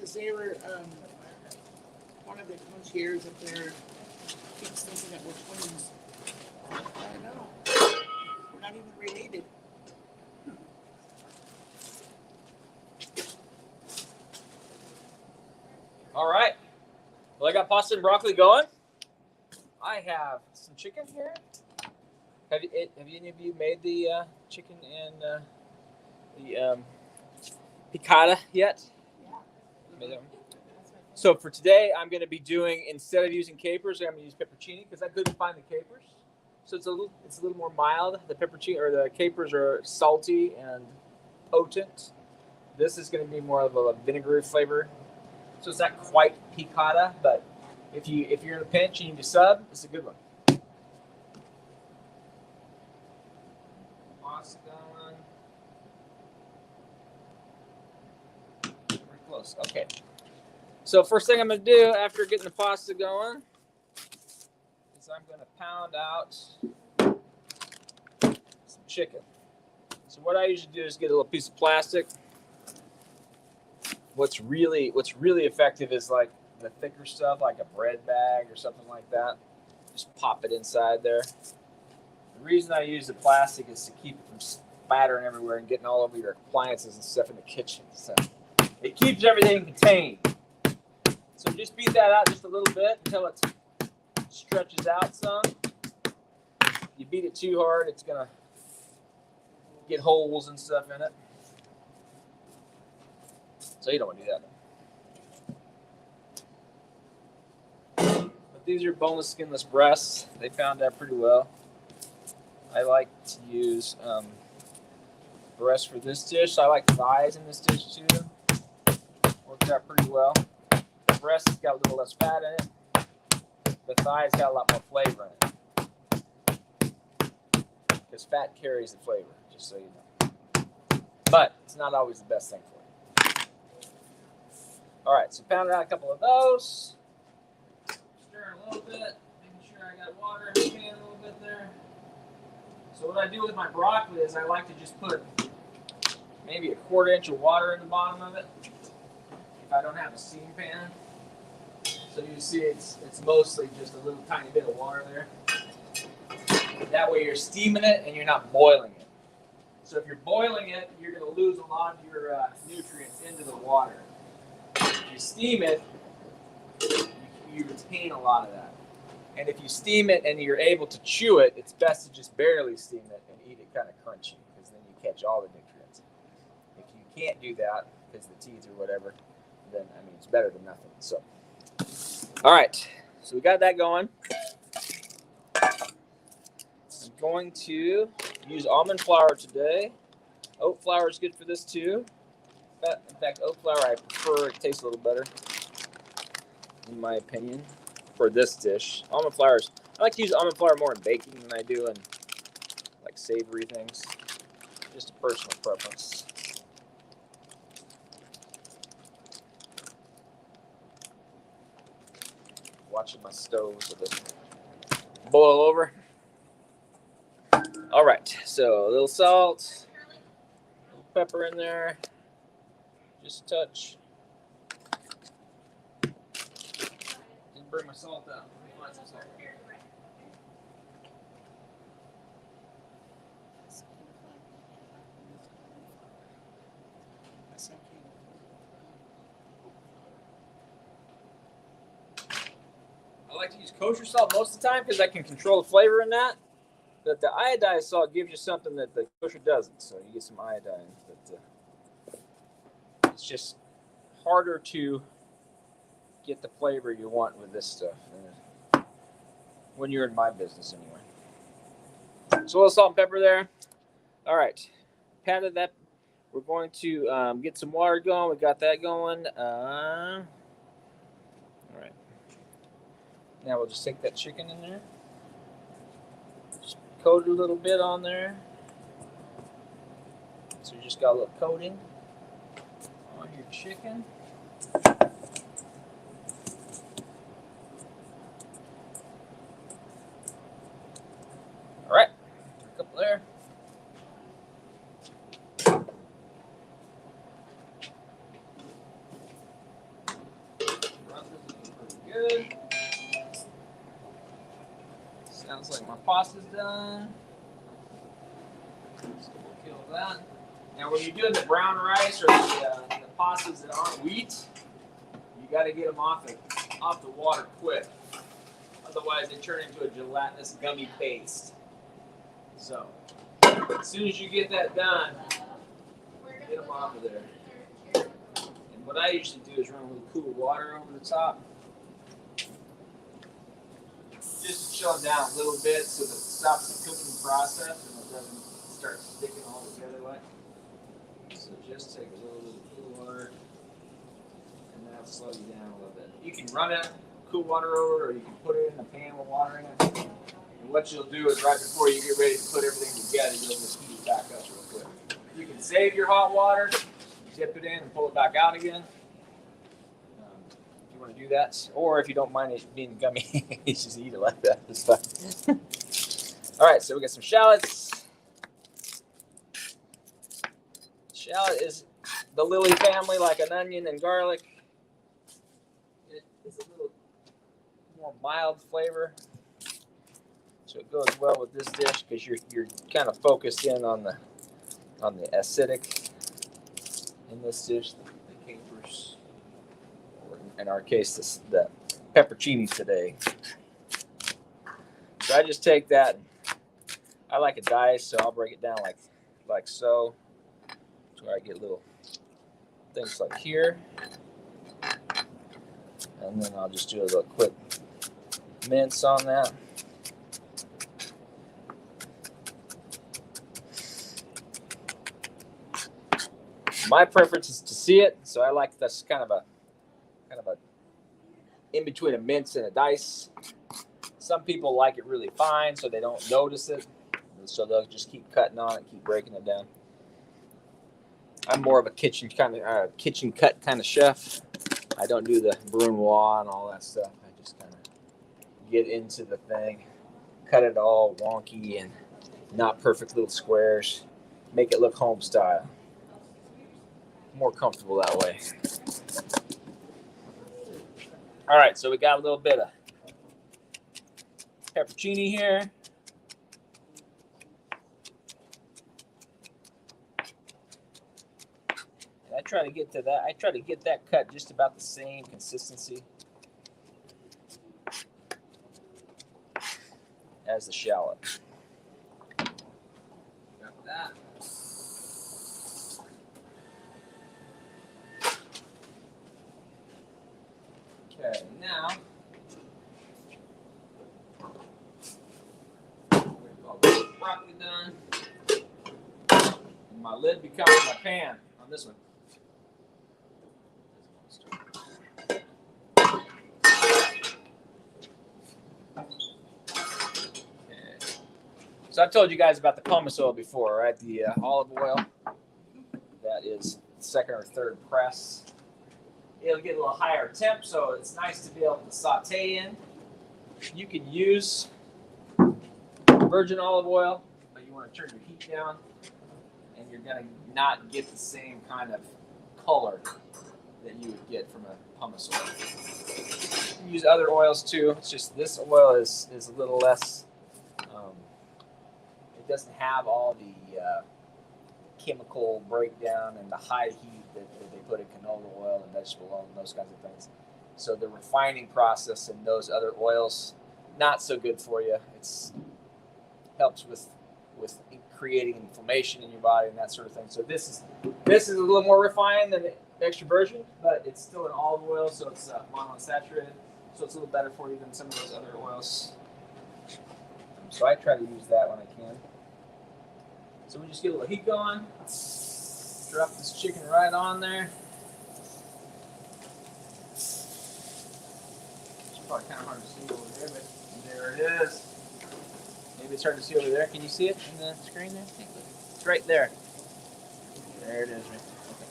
because they were, one of the concierges up there keeps thinking that we're twins. I know. We're not even related. All right. Well, I got pasta and broccoli going. I have some chicken here. Have any of you made the chicken and the piccata yet? Yeah. So for today, I'm going to be doing, instead of using capers, I'm going to use pepperoncini because I couldn't find the capers. So it's a little more mild. The pepperoncini or the capers are salty and potent. This is going to be more of a vinegary flavor. So it's not quite piccata, but if you're in a pinch and you need a sub, it's a good one. Pasta going. Pretty close. Okay. So first thing I'm going to do after getting the pasta going is I'm going to pound out some chicken. So what I usually do is get a little piece of plastic. What's really effective is like the thicker stuff, like a bread bag or something like that. Just pop it inside there. The reason I use the plastic is to keep it from spattering everywhere and getting all over your appliances and stuff in the kitchen. So it keeps everything contained. So just beat that out just a little bit until it stretches out some. If you beat it too hard, it's gonna get holes and stuff in it. So you don't want to do that. But these are boneless, skinless breasts. They found out pretty well. I like to use breast for this dish. I like thighs in this dish too. Worked out pretty well. The breast has got a little less fat in it. The thighs got a lot more flavor in it. Because fat carries the flavor, just so you know. But it's not always the best thing for you. All right, so pounded out a couple of those. Stir a little bit, making sure I got water in the pan a little bit there. So what I do with my broccoli is I like to just put maybe a 1/4 inch of water in the bottom of it if I don't have a steam pan. So you see it's mostly just a little tiny bit of water there. That way you're steaming it and you're not boiling it. So if you're boiling it, you're going to lose a lot of your nutrients into the water. If you steam it, you retain a lot of that. And if you steam it and you're able to chew it, it's best to just barely steam it and eat it kind of crunchy, because then you catch all the nutrients. If you can't do that because the teeth or whatever, then it's better than nothing. So, all right, so we got that going. I'm going to use almond flour today. Oat flour is good for this too. In fact, oat flour I prefer. It tastes a little better, in my opinion, for this dish. Almond flour I like to use almond flour more in baking than I do in like savory things. Just a personal preference. Watching my stove so it doesn't boil over. All right, so a little salt, a little pepper in there, just a touch. Didn't bring my salt out. Let me find some salt. I like to use kosher salt most of the time because I can control the flavor in that. But the iodized salt gives you something that the kosher doesn't, so you get some iodine. But it's just harder to get the flavor you want with this stuff when you're in my business anyway. So a little salt and pepper there. All right, pounded that. We're going to get some water going. We got that going. All right. Now we'll just take that chicken in there. Just coat it a little bit on there. So you just got a little coating on your chicken. All right, a couple there. my pasta's done. So we'll kill that. Now, when you're doing the brown rice or the pastas that aren't wheat, you got to get them off the water quick. Otherwise, they turn into a gelatinous gummy paste. So, as soon as you get that done, get them off of there. And what I usually do is run a little cool water over the top. Just to chill them down a little bit so that it stops the cooking process and it doesn't start sticking all together like. So just take a little bit of cool water and that'll slow you down a little bit. You can run it, cool water over it, or you can put it in a pan with water in it. And what you'll do is right before you get ready to put everything together, you'll just heat it back up real quick. You can save your hot water, dip it in and pull it back out again. If you want to do that, or if you don't mind it being gummy, you just eat it like that. It's fine. All right, so we got some shallots. Shallot is the lily family, like an onion and garlic. It is a little more mild flavor, so it goes well with this dish because you're kind of focused in on the acidic in this dish, the capers, or in our case, the pepperoncinis today. So I just take that. I like it diced, so I'll break it down like so. So I get little things like here, and then I'll just do a little quick mince on that. My preference is to see it, so I like this kind of a in between a mince and a dice. Some people like it really fine, so they don't notice it, so they'll just keep cutting on it, keep breaking it down. I'm more of a kitchen cut kind of chef. I don't do the brunoise and all that stuff. I just kind of get into the thing, cut it all wonky and not perfect little squares, make it look home style. More comfortable that way. All right, so we got a little bit of pepperoncini here. And I try to get that cut just about the same consistency as the shallot. Got that. Okay, now we've got this broccoli done. And my lid becomes my pan on this one. So I've told you guys about the pumice oil before, right? The olive oil. That is second or third press. It'll get a little higher temp, so it's nice to be able to saute in. You can use virgin olive oil, but you want to turn your heat down, and you're going to not get the same kind of color that you would get from a pumice oil. You can use other oils too. It's just this oil is a little less. It doesn't have all the chemical breakdown and the high heat that they put in canola oil and vegetable oil and those kinds of things. So the refining process in those other oils, not so good for you. It's helps with creating inflammation in your body and that sort of thing. So this is a little more refined than the extra virgin, but it's still an olive oil, so it's monounsaturated, so it's a little better for you than some of those other oils. So I try to use that when I can. So we just get a little heat going. Drop this chicken right on there. It's probably kind of hard to see over there, but there it is. Maybe it's hard to see over there. Can you see it in the screen there? It's right there. There it is. Right there. Okay.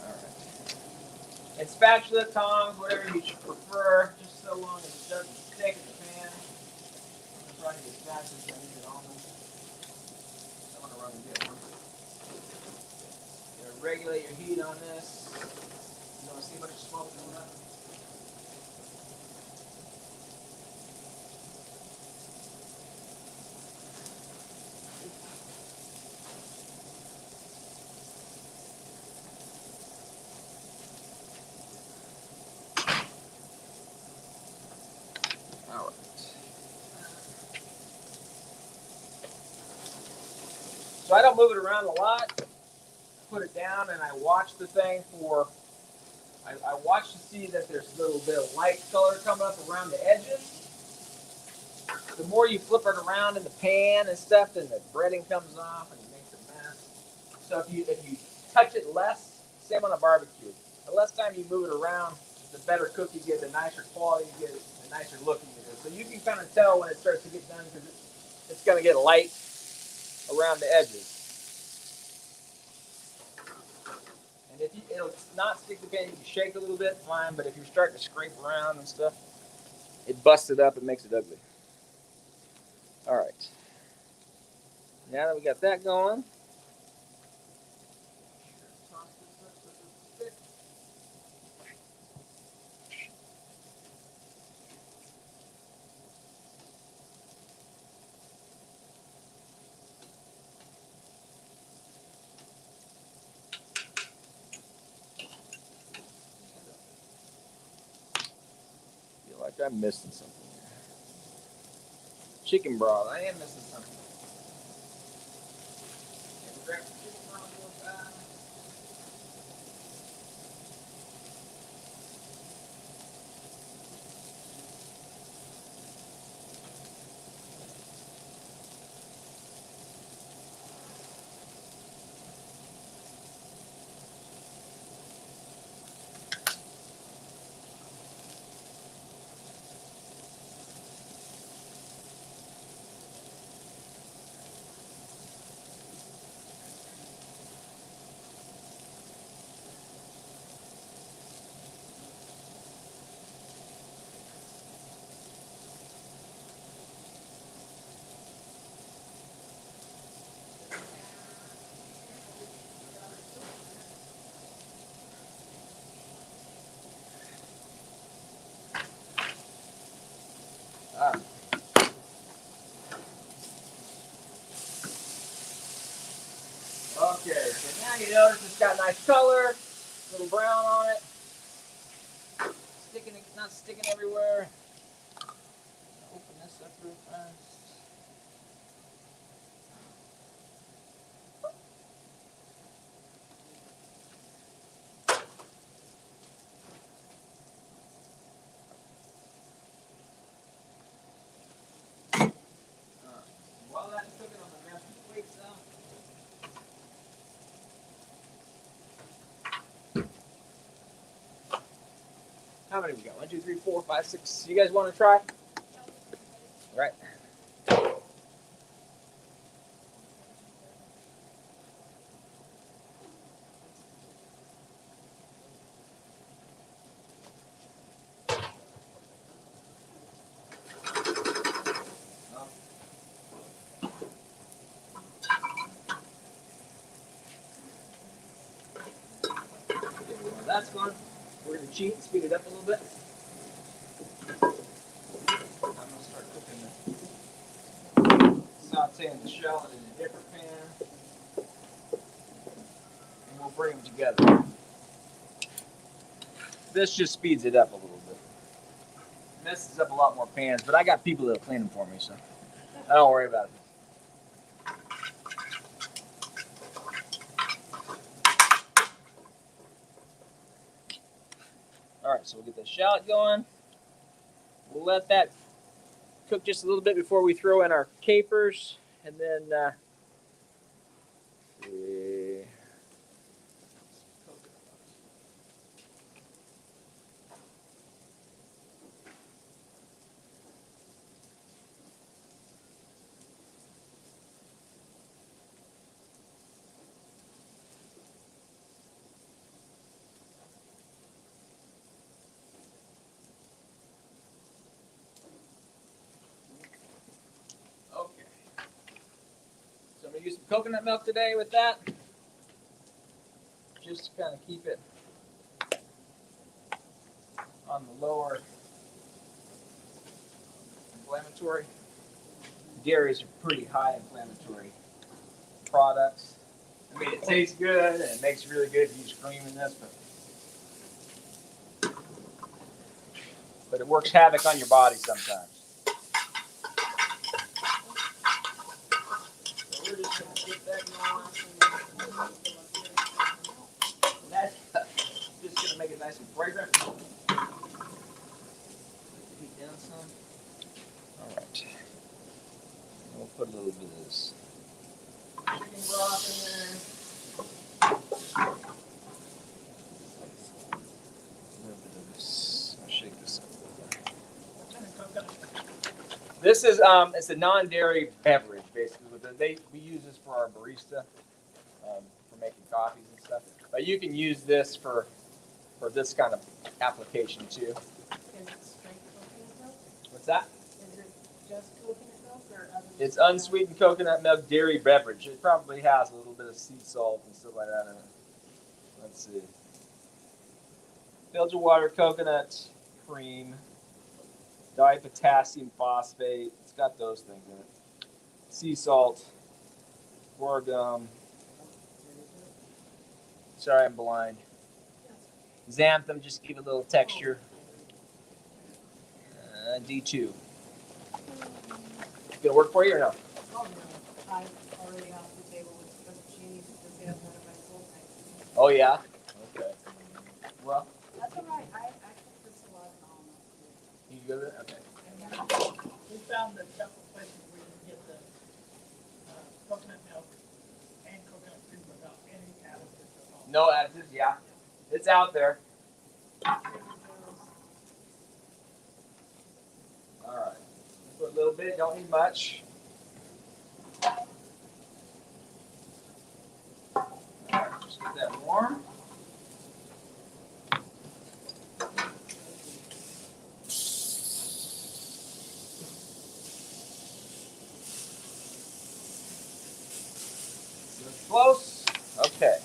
All right. And spatula, tongs, whatever you prefer, just so long as it doesn't stick in the pan. I'm trying to get spatulas so I need it on them. I'm going to run and get one. You're going to regulate your heat on this. You don't see much smoke coming up. So I don't move it around a lot. I put it down and I watch the thing for, I watch to see that there's a little bit of light color coming up around the edges. The more you flip it around in the pan and stuff, then the breading comes off and it makes a mess. So if you touch it less, same on a barbecue, the less time you move it around, the better cook you get, the nicer quality you get, the nicer looking it is. So you can kind of tell when it starts to get done because it's going to get light around the edges. And if it'll not stick the pan, you can shake a little bit, fine. But if you're starting to scrape around and stuff, it busts it up and makes it ugly. All right. Now that we got that going, I feel like I'm missing something here. Chicken broth. I am missing something. Grab the chicken broth real fast. All right. Okay, so now you notice it's got a nice color, a little brown on it. Not sticking everywhere. Open this up real fast. While that's cooking, I'm gonna grab some plates out. How many we got? 1, 2, 3, 4, 5, 6. You guys want to try? All right. That's fun. We're going to cheat and speed it up a little bit. I'm going to start cooking sauteing the shallot in a different pan. And we'll bring them together. This just speeds it up a little bit. Messes up a lot more pans, but I got people that'll clean them for me, so I don't worry about it. All right, so we'll get the shallot going. We'll let that cook just a little bit before we throw in our capers, and then okay. So I'm gonna use some coconut milk today with that, just to kind of keep it on the lower inflammatory. Dairy is a pretty high inflammatory products. I mean, it tastes good and it makes really good if you use cream in this, but it works havoc on your body sometimes. So we're just gonna get that going. nice and fragrant. Heat down some. All right. And we'll put a little bit of this chicken broth in there. A little bit of this. I'll shake this up. What kind of coconut? This is it's a non-dairy beverage, basically. We use this for our barista, for making coffees and stuff. But you can use this for this kind of application too. Is it straight coconut milk? What's that? Is it just coconut milk or other? It's unsweetened coconut milk dairy beverage. It probably has a little bit of sea salt and stuff like that in it. Let's see. Filtered water, coconut cream, dipotassium phosphate. It's got those things in it. Sea salt, guar. Sorry, I'm blind. Xanthan, just give it a little texture. D2. Gonna work for you or no? Oh, no. I'm already off the table with fettuccine because they have one of my full things. Oh yeah. Okay. Well, That's all right. I cook this a lot of almonds. you good with it? Okay. We found a couple places where you can get the coconut milk and coconut cream without any additives at all. No additives. Yeah. It's out there. All right. Put a little bit. Don't need much. All right. Just get that warm. Close. Okay.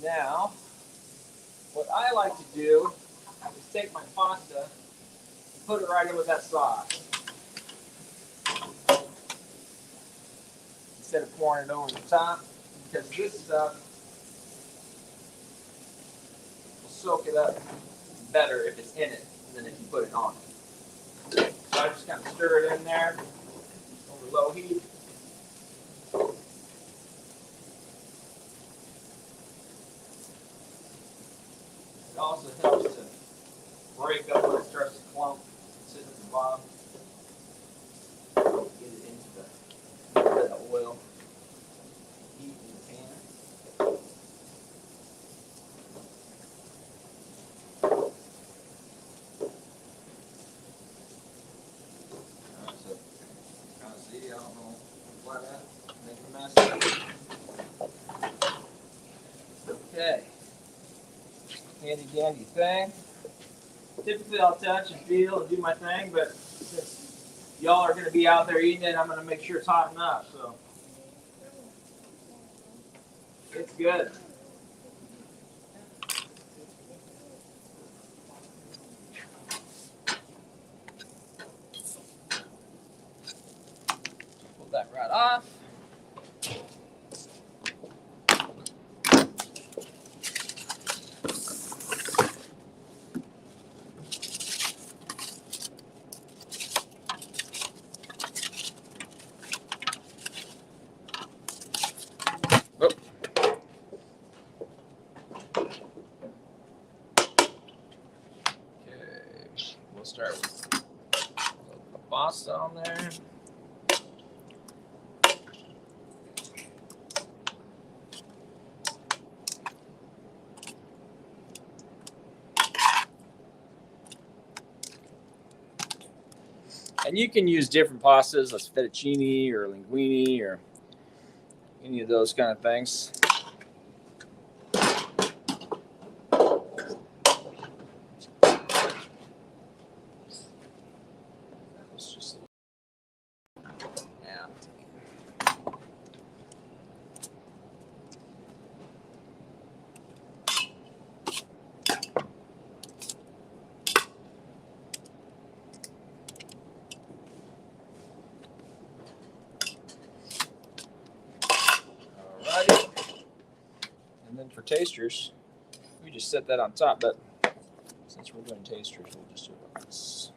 Now, what I like to do is take my pasta and put it right in with that sauce. Instead of pouring it over the top, because this stuff will soak it up better if it's in it than if you put it on it. So I just kind of stir it in there over low heat. It also helps to break up when it starts to clump, sit at the bottom. Get it into the oil, heat in the pan. So, kind of see, I don't know why that make a mess. Okay. Handy dandy thing. Typically I'll touch and feel and do my thing, but since y'all are going to be out there eating it, I'm going to make sure it's hot enough. So it's good. Pull that right off. We'll start with a little pasta on there. And you can use different pastas, like fettuccine or linguine or any of those kind of things. Let's just, yeah. Alrighty. And then for tasters, we just set that on top, but since we're doing tasters, we'll just do it like this.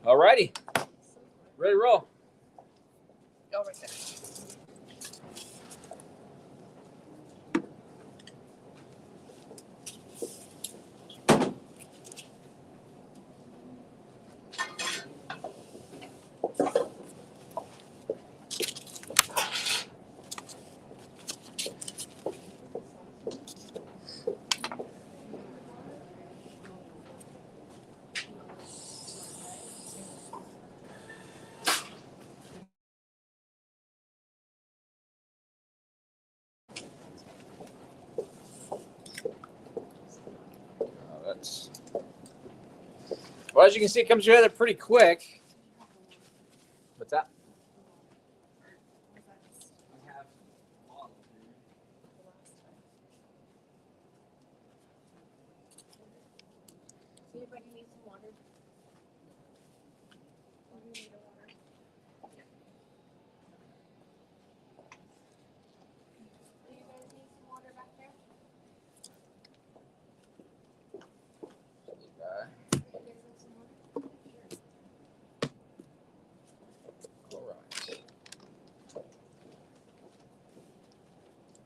Alrighty. Ready to roll. Go right there. That's well, as you can see, it comes together pretty quick. What's that? I have See if I can need some water.